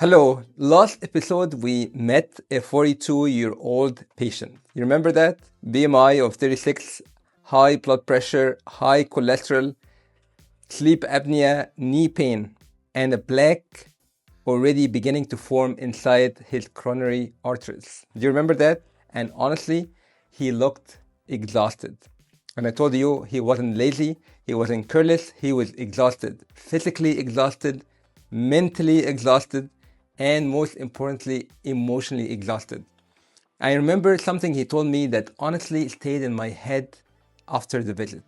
Hello, last episode we met a 42-year-old patient. You remember that? BMI of 36, high blood pressure, high cholesterol, sleep apnea, knee pain, and a plaque already beginning to form inside his coronary arteries. Do you remember that? And honestly, he looked exhausted. And I told you he wasn't lazy, he wasn't careless, he was exhausted, physically exhausted, mentally exhausted, and most importantly, emotionally exhausted. I remember something he told me that honestly stayed in my head after the visit.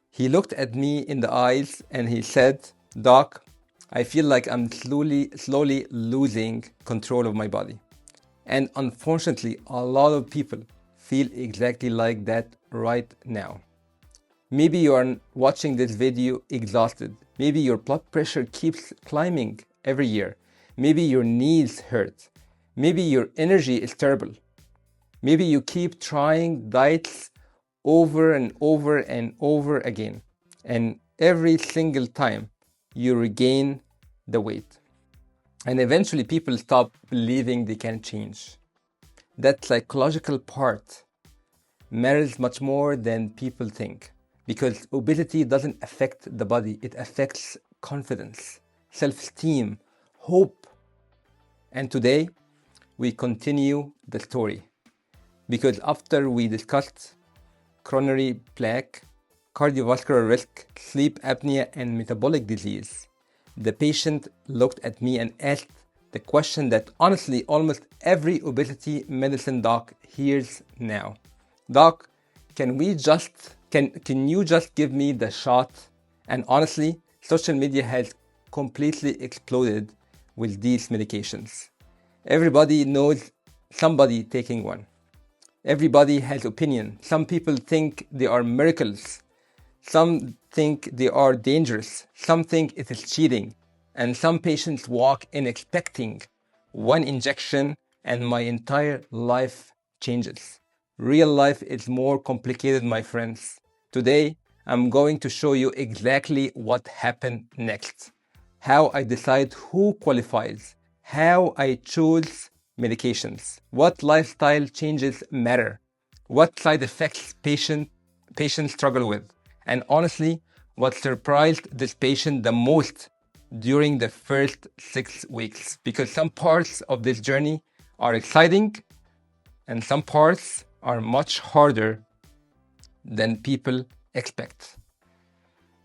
He looked at me in the eyes and he said, "Doc, I feel like I'm slowly losing control of my body." And unfortunately, a lot of people feel exactly like that right now. Maybe you are watching this video exhausted. Maybe your blood pressure keeps climbing every year. Maybe your knees hurt. Maybe your energy is terrible. Maybe you keep trying diets over and over and over again. And every single time you regain the weight. And eventually people stop believing they can change. That psychological part matters much more than people think. Because obesity doesn't affect the body, it affects confidence, self-esteem, hope. And today, we continue the story. Because after we discussed coronary plaque, cardiovascular risk, sleep apnea, and metabolic disease, the patient looked at me and asked the question that honestly almost every obesity medicine doc hears now. Doc, can you just give me the shot? And honestly, social media has completely exploded with these medications. Everybody knows somebody taking one. Everybody has opinion. Some people think they are miracles. Some think they are dangerous. Some think it is cheating. And some patients walk in expecting one injection and my entire life changes. Real life is more complicated, my friends. Today, I'm going to show you exactly what happened next. How I decide who qualifies. How I choose medications. What lifestyle changes matter. What side effects patients struggle with. And honestly, what surprised this patient the most during the first 6 weeks. Because some parts of this journey are exciting and some parts are much harder than people expect.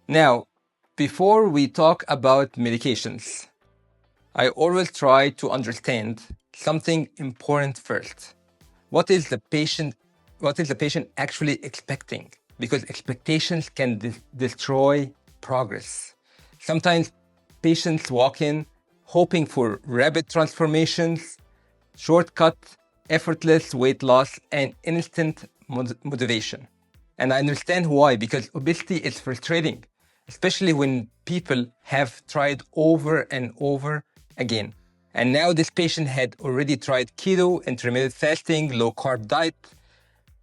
Now, before we talk about medications, I always try to understand something important first. What is the patient actually expecting? Because expectations can destroy progress. Sometimes patients walk in hoping for rapid transformations, shortcut, effortless weight loss, and instant motivation. And I understand why, because obesity is frustrating, especially when people have tried over and over again. And now this patient had already tried keto, intermittent fasting, low carb diet,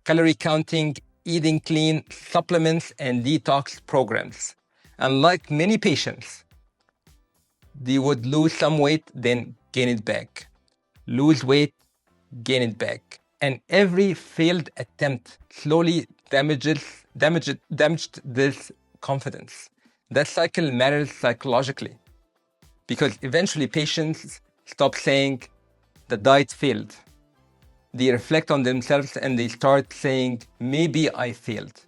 calorie counting, eating clean, supplements, and detox programs. And like many patients, they would lose some weight, then gain it back. Lose weight, gain it back. And every failed attempt slowly damaged this confidence. That cycle matters psychologically because eventually patients stop saying the diet failed. They reflect on themselves and they start saying, maybe I failed.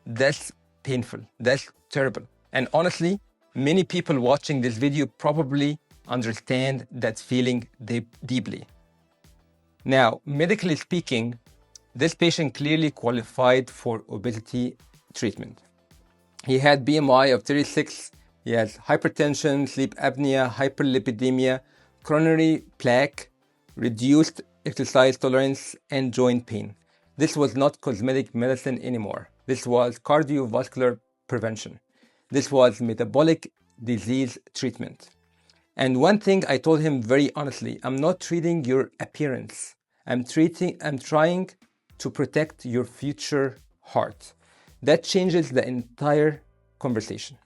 That's painful. That's terrible. And honestly, many people watching this video probably understand that feeling deeply. Now, medically speaking, this patient clearly qualified for obesity treatment. He had BMI of 36, he has hypertension, sleep apnea, hyperlipidemia, coronary plaque, reduced exercise tolerance, and joint pain. This was not cosmetic medicine anymore. This was cardiovascular prevention. This was metabolic disease treatment. And one thing I told him very honestly, I'm not treating your appearance. I'm trying to protect your future heart. That changes the entire conversation.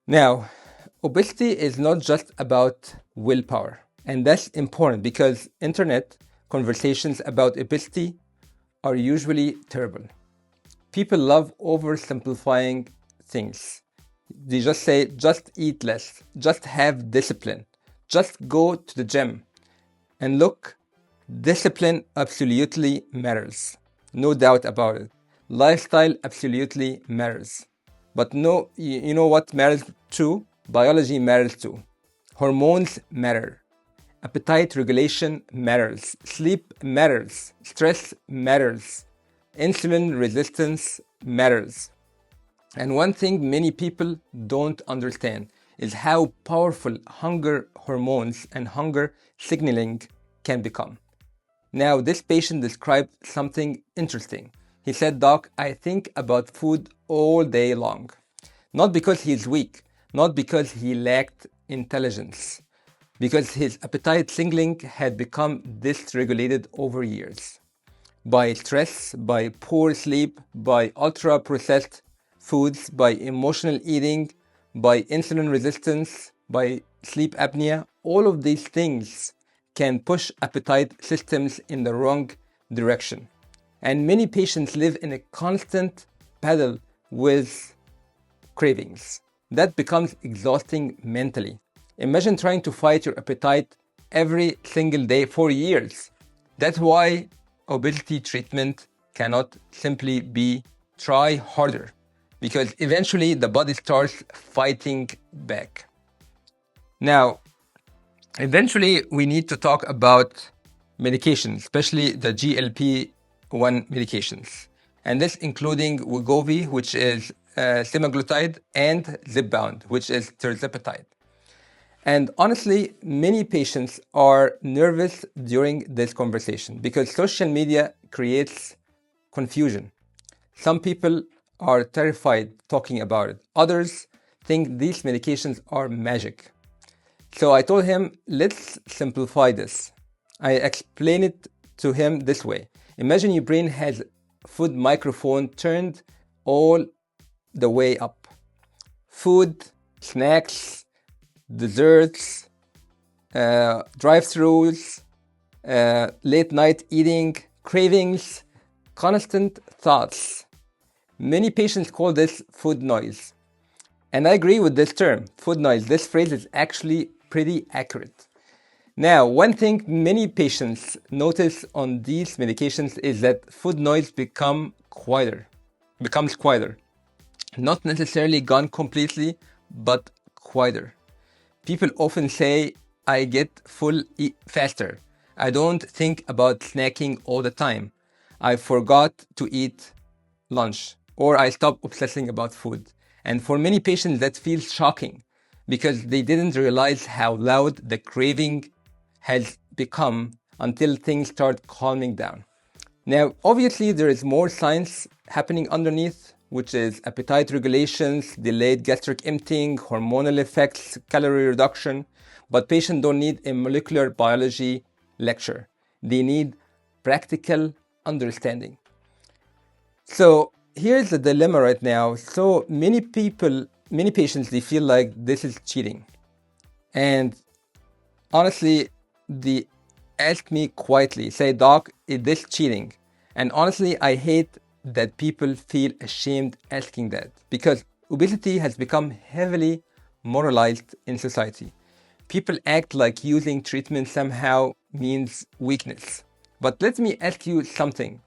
Now, obesity is not just about willpower. And that's important because internet conversations about obesity are usually terrible. People love oversimplifying things. They just say, just eat less, just have discipline, just go to the gym. And look, discipline absolutely matters. No doubt about it. Lifestyle absolutely matters. But no, you know what matters too? Biology matters too. Hormones matter. Appetite regulation matters. Sleep matters. Stress matters. Insulin resistance matters. And one thing many people don't understand is how powerful hunger hormones and hunger signaling can become. Now, this patient described something interesting. He said, "Doc, I think about food all day long. Not because he's weak, not because he lacked intelligence, because his appetite signaling had become dysregulated over years. By stress, by poor sleep, by ultra-processed foods, by emotional eating, by insulin resistance, by sleep apnea, all of these things can push appetite systems in the wrong direction. And many patients live in a constant battle with cravings. That becomes exhausting mentally. Imagine trying to fight your appetite every single day for years. That's why obesity treatment cannot simply be try harder, because eventually the body starts fighting back. Now, eventually we need to talk about medications, especially the GLP-1 medications. And this including Wegovy, which is semaglutide, and Zepbound, which is tirzepatide. And honestly, many patients are nervous during this conversation because social media creates confusion. Some people are terrified talking about it. Others think these medications are magic. So I told him, let's simplify this. I explained it to him this way. Imagine your brain has a food microphone turned all the way up. Food, snacks, desserts, drive-thrus, late night eating, cravings, constant thoughts. Many patients call this food noise. And I agree with this term, food noise. This phrase is actually pretty accurate. Now, one thing many patients notice on these medications is that food noise becomes quieter. Not necessarily gone completely, but quieter. People often say, I get full faster. I don't think about snacking all the time. I forgot to eat lunch, or I stop obsessing about food. And for many patients, that feels shocking because they didn't realize how loud the craving has become until things start calming down. Now, obviously, there is more science happening underneath, which is appetite regulations, delayed gastric emptying, hormonal effects, calorie reduction. But patients don't need a molecular biology lecture. They need practical understanding. So here's the dilemma right now. So many patients, they feel like this is cheating. And honestly, they ask me quietly, say, Doc, is this cheating? And honestly, I hate that people feel ashamed asking that because obesity has become heavily moralized in society. People act like using treatment somehow means weakness. But let me ask you something.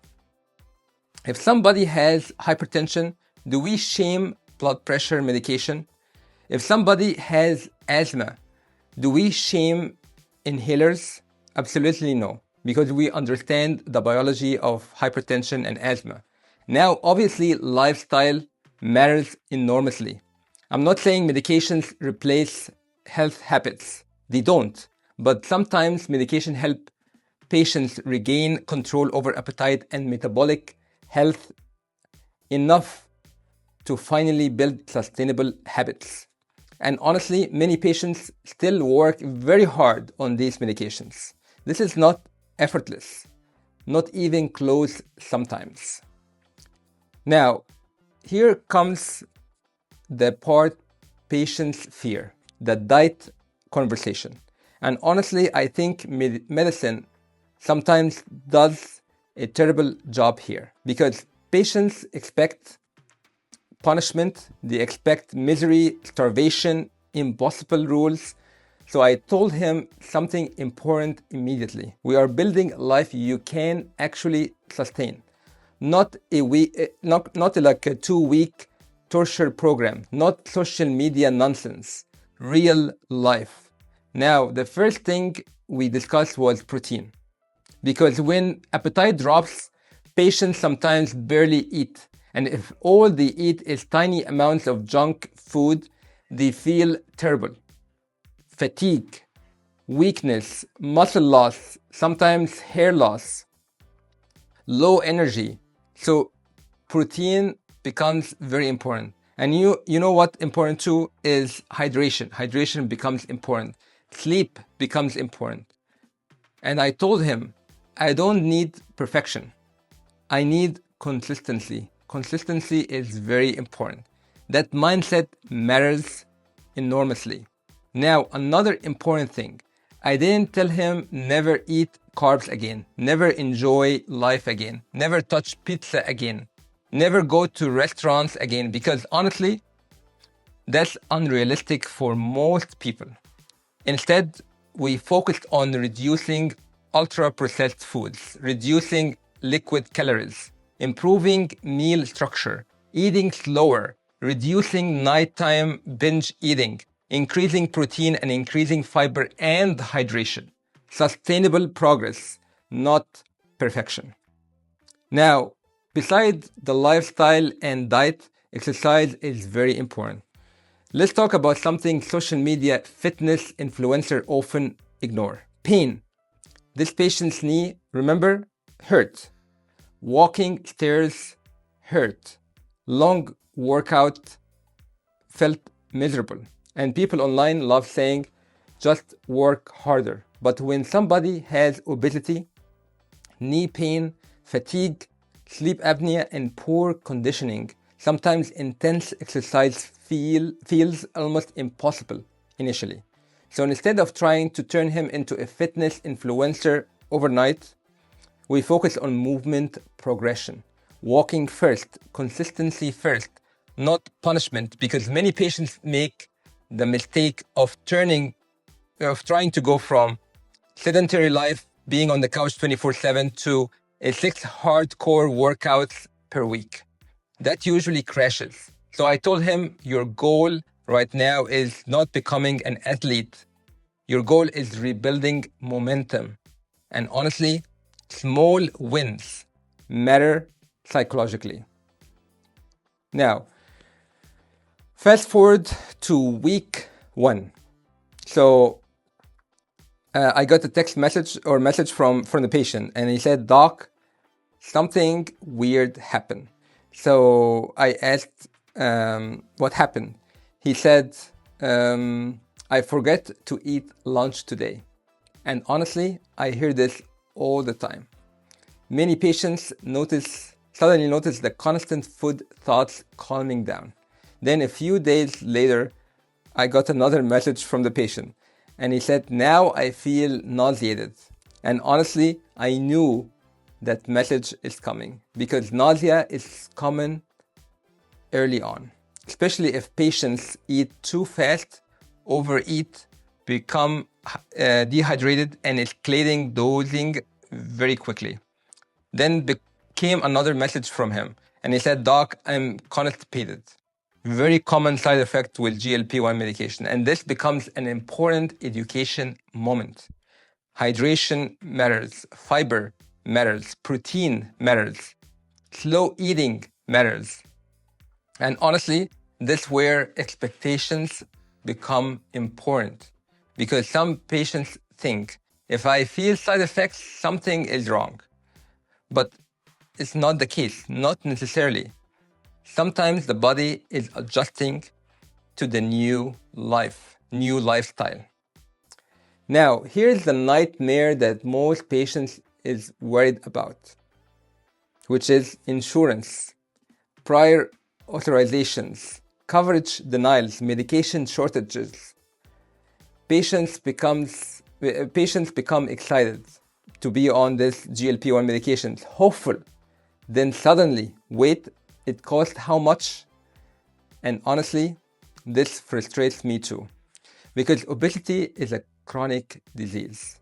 If somebody has hypertension, do we shame blood pressure medication? If somebody has asthma, do we shame inhalers? Absolutely no, because we understand the biology of hypertension and asthma. Now, obviously, lifestyle matters enormously. I'm not saying medications replace health habits. They don't. But sometimes medication help patients regain control over appetite and metabolic health enough to finally build sustainable habits. And honestly, many patients still work very hard on these medications. This is not effortless, not even close sometimes. Now, here comes the part patients fear. the diet conversation. And honestly, I think medicine sometimes does a terrible job here because patients expect punishment, they expect misery, starvation, impossible rules. So I told him something important immediately. We are building a life you can actually sustain, not a week, not like a 2 week torture program, not social media nonsense, real life. Now, the first thing we discussed was protein, because when appetite drops, patients sometimes barely eat. And if all they eat is tiny amounts of junk food, they feel terrible. Fatigue, weakness, muscle loss, sometimes hair loss, low energy. So protein becomes very important. And you know what important too is hydration. Hydration becomes important. Sleep becomes important. And I told him, I don't need perfection. I need consistency. Consistency is very important. That mindset matters enormously. Now, another important thing, I didn't tell him never eat carbs again, never enjoy life again, never touch pizza again, never go to restaurants again, because honestly, that's unrealistic for most people. Instead, we focused on reducing ultra-processed foods, reducing liquid calories, improving meal structure, eating slower, reducing nighttime binge eating, increasing protein and increasing fiber and hydration. Sustainable progress, not perfection. Now, besides the lifestyle and diet, exercise is very important. Let's talk about something social media fitness influencers often ignore. Pain. This patient's knee, remember, hurt. Walking stairs hurt. Long workout felt miserable. And people online love saying, just work harder. But when somebody has obesity, knee pain, fatigue, sleep apnea, and poor conditioning, sometimes intense exercise feels almost impossible initially. So instead of trying to turn him into a fitness influencer overnight, we focus on movement progression. Walking first, consistency first, not punishment, because many patients make the mistake of trying to go from sedentary life, being on the couch 24/7, to a 6 hardcore workouts per week. That usually crashes. So I told him, your goal right now is not becoming an athlete. Your goal is rebuilding momentum. And honestly, small wins matter psychologically. Now, fast forward to week 1. So I got a text message from the patient, and he said, Doc, something weird happened. So I asked, what happened? He said, I forgot to eat lunch today. And honestly, I hear this all the time. Many patients suddenly notice the constant food thoughts calming down. Then a few days later, I got another message from the patient, and he said, now I feel nauseated. And honestly, I knew that message is coming because nausea is common early on, especially if patients eat too fast, overeat, become dehydrated, and escalating dosing very quickly. Then came another message from him, and he said, Doc, I'm constipated. Very common side effect with GLP-1 medication. And this becomes an important education moment. Hydration matters, fiber matters, protein matters, slow eating matters. And honestly, this is where expectations become important, because some patients think, if I feel side effects, something is wrong. But it's not the case, not necessarily. Sometimes the body is adjusting to the new lifestyle. Now, here's the nightmare that most patients is worried about, which is insurance, prior authorizations, coverage denials, medication shortages. patients become excited to be on this GLP-1 medications, hopeful. Then suddenly, wait, it costs how much? And honestly, this frustrates me too, because obesity is a chronic disease.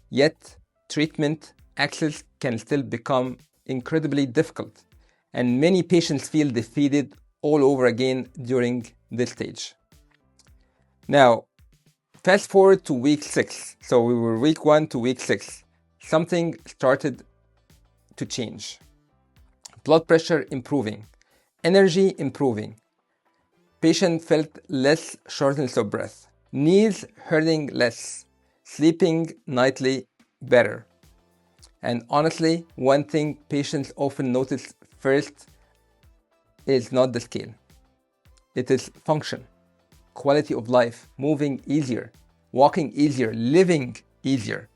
Yet, treatment access can still become incredibly difficult, and many patients feel defeated all over again during this stage. Now, fast forward to week 6. So we were week 1 to week 6. Something started to change. Blood pressure improving, energy improving. Patient felt less shortness of breath, knees hurting less, sleeping nightly better. And honestly, one thing patients often notice first is not the scale. It is function, quality of life, moving easier, walking easier, living easier.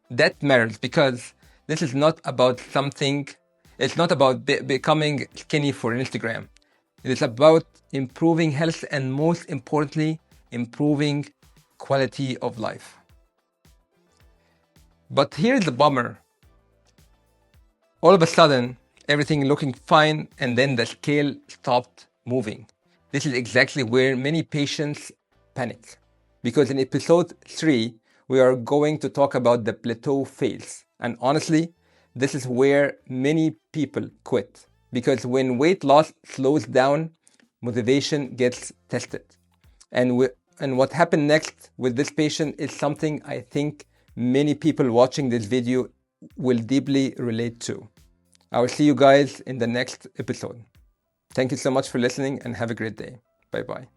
That matters, because this is not about something, it's not about becoming skinny for Instagram. It is about improving health and, most importantly, improving quality of life. But here's the bummer. All of a sudden, everything looking fine, and then the scale stopped moving. This is exactly where many patients panic. Because in episode 3, we are going to talk about the plateau phase. And honestly, this is where many people quit. Because when weight loss slows down, motivation gets tested. And what happened next with this patient is something I think many people watching this video will deeply relate to. I will see you guys in the next episode. Thank you so much for listening, and have a great day. Bye-bye.